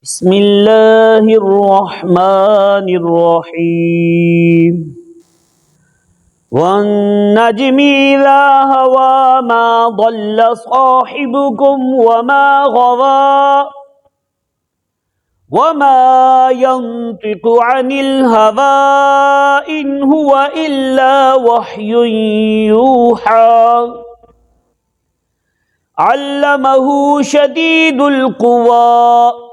بسم الله الرحمن الرحيم والنجم إذا هوى ما ضل صاحبكم وما غوى وما ينطق عن الهوى إن هو إلا وحي يوحى علمه شديد القوى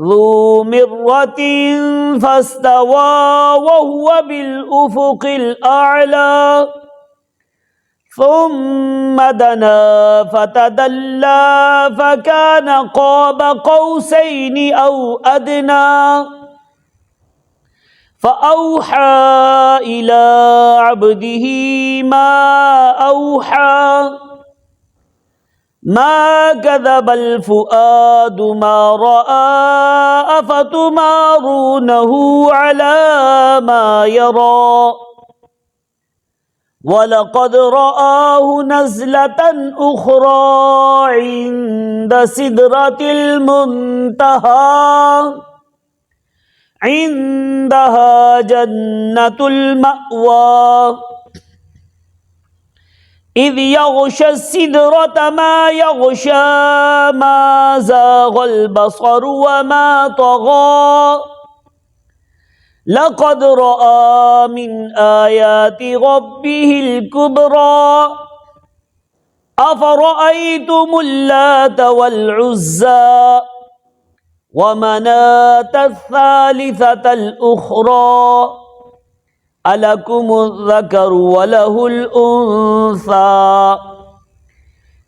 ذو مرة فاستوى وهو بالأفق الأعلى ثم دنا فتدلى فكان قاب قوسين أو أدنى فأوحى إلى عبده ما أوحى ما كذب الفؤاد ما رأى أفتمارونه على ما يرى ولقد رآه نزلة أخرى عند سدرة المنتهى عندها جنة المأوى إذ يغشى السدرة ما يغشى ما زاغ البصر وما طغى لقد رأى من آيات ربه الكبرى أفرأيتم اللات والعزى ومناة الثالثة الأخرى ألكم الذكر وله الأنثى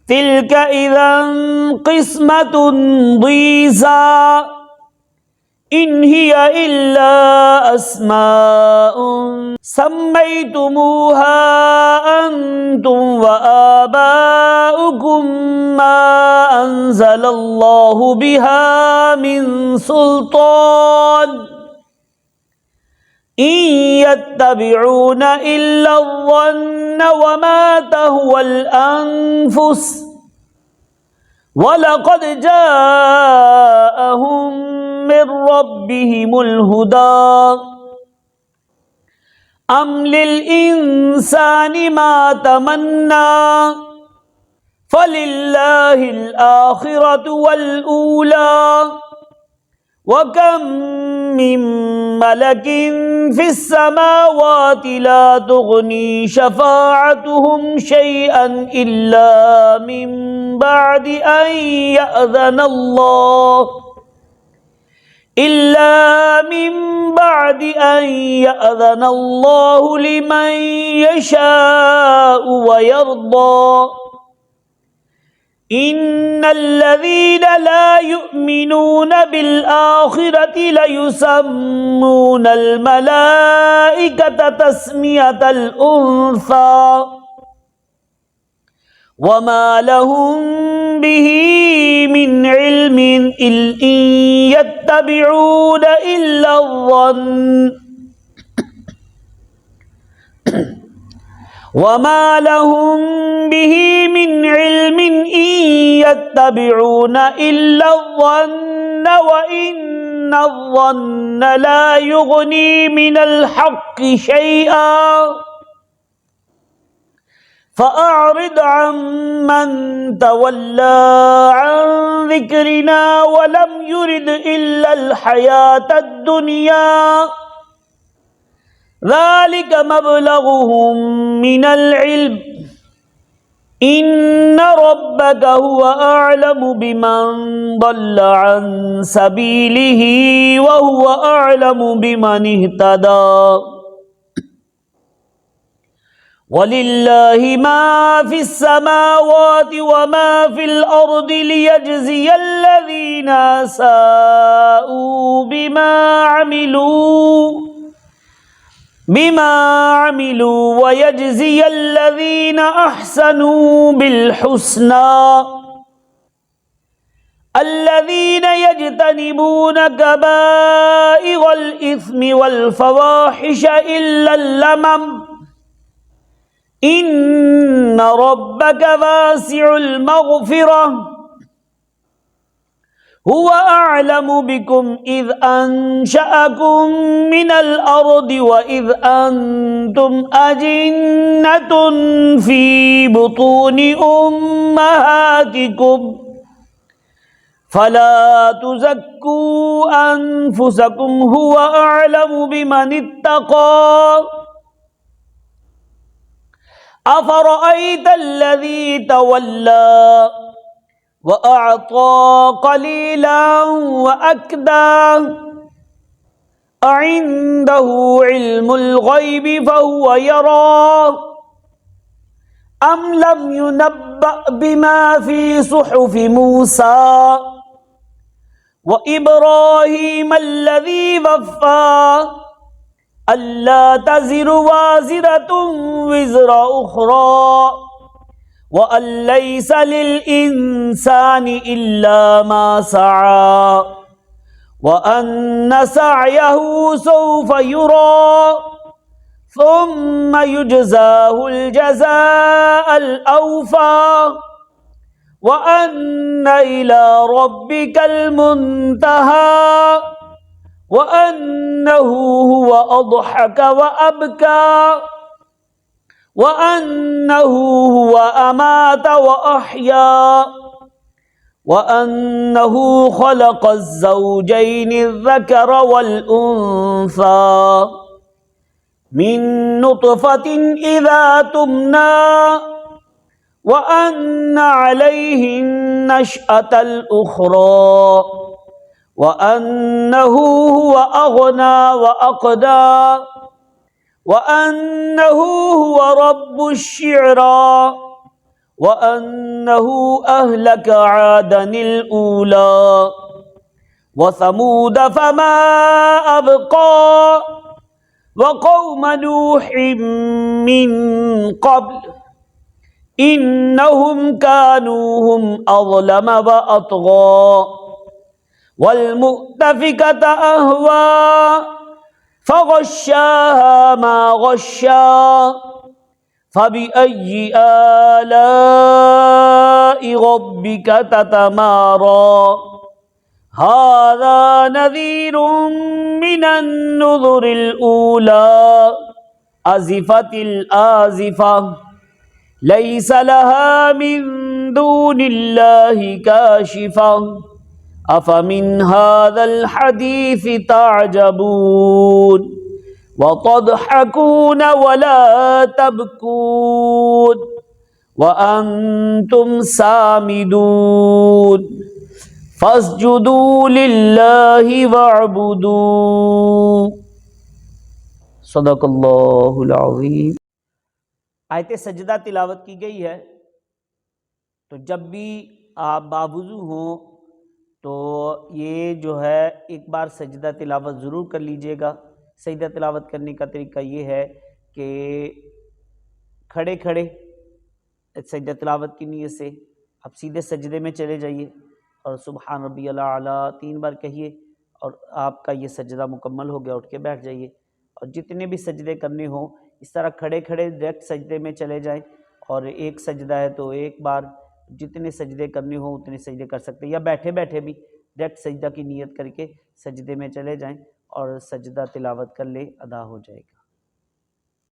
تلك إذا قسمة ضيزى إن هي إلا أسماء سميتموها أنتم وآباؤكم ما أنزل الله بها من سلطان إن يتبعون إلا الظن وما تهوى الأنفس ولقد جاءهم من ربهم الهدى أم للإنسان ما تمنى فلله الآخرة والأولى وكم من ملك في السماوات لا تغني شفاعتهم شيئا إلا من بعد أن يأذن الله لمن يشاء ويرضى إن الذين لا يؤمنون بالآخرة ليسمون الملائكة تسمية الأنثى وما لهم به من علم إن يتبعون إلا الظن وما لهم به من علم إن يتبعون إلا الظن وإن الظن لا يغني من الحق شيئا فأعرض عمن تولى عن ذكرنا ولم يرد إلا الحياة الدنيا ذلك مبلغهم من العلم إن ربك هو أعلم بمن ضل عن سبيله وهو أعلم بمن اهتدى ولله ما في السماوات وما في الأرض ليجزي الذين أساءوا بما عملوا ويجزي الذين أحسنوا بالحسنى الذين يجتنبون كبائر الإثم والفواحش إلا اللمم إن ربك واسع المغفرة हुवा अअलमु बिकुम इज़ अंशअकुम मिनल अर्दि व इज़ अंतुम अजिन्नतुन फी बुतूनि उम्महातिकुम फला तुज़क्कू अनफुसकुम हुवा अअलमु बिमन इत्तक़ा अफ़रअयतल्लज़ी तवल्ला व अअता क़लीलन व अकदा अइंदहु इल्मुल ग़ैबि फ़हुव यरा अम लम युनब्बअ बिमा फ़ी सुहुफ़ि मूसा व इब्राहीम अल्लज़ी वफ़्फ़ा अल्ला तज़िरु वाज़िरतुन विज़रा उख़रा व अल्लैसा लिल इंसानि इल्ला मा सआ व अन्न सअयहु सौफ़ युरा सुम्मा युजज़ाहुल जज़ाअल औफ़ा व अन्न इला रब्बिकल मुंतहा व अन्नहु हुवा अضحक व अबका व अन्नहु हुवा अमात व अहया व अन्नहु खलक़ज़्ज़ौजैनि ज़कर वल उन्सा मिन नुत्फ़तिन इज़ा तुमना व अन्न अलैहि नश्अतल उख़रा व अन्नहु हुवा अग़ना व अक़दा व अन्नहु हुवा रब्बुश शि'रा व अन्नहु अहलक आदनिल ऊला व समूद फमा अबक़ा व क़ौम नूहिम मिन क़ब्ल इन्नहुम कानू हुम अज़लम व अतग़ा वल मुअ्तफ़िकत अहवा फ़ग़श्शाहा मा ग़श्शा फ़बिअय्यि आलाइ रब्बिका ततमारा हाज़ा नज़ीरुम मिनन नुज़ुरिल ऊला अज़िफ़तिल आज़िफ़ा लैसा लहा मिन दूनिल्लाहि काशिफ़ा अफ़मिन हाज़ल हदीसी तअजबून व तضحकून वला तबकून व अंतुम सामिदून फस्जुदू लिल्लाहि वअबुदू। सदक़ल्लाहुल अज़ीम। आयत सजदा तिलावत की गई है, तो जब भी आप बावुज़ू हों तो ये जो है एक बार सजदा तिलावत ज़रूर कर लीजिएगा। सजदा तिलावत करने का तरीका ये है कि खड़े खड़े सजदा तिलावत की नीयत से आप सीधे सजदे में चले जाइए और सुबहान रब्बियल आला 3 बार कहिए और आपका ये सजदा मुकम्मल हो गया, उठ के बैठ जाइए। और जितने भी सजदे करने हों इस तरह खड़े खड़े डायरेक्ट सजदे में चले जाएं, और एक सजदा है तो एक बार जितने सजदे करने हो उतने सजदे कर सकते हैं, या बैठे बैठे भी डायरेक्ट सजदा की नीयत करके सजदे में चले जाएं और सजदा तिलावत कर ले, अदा हो जाएगा।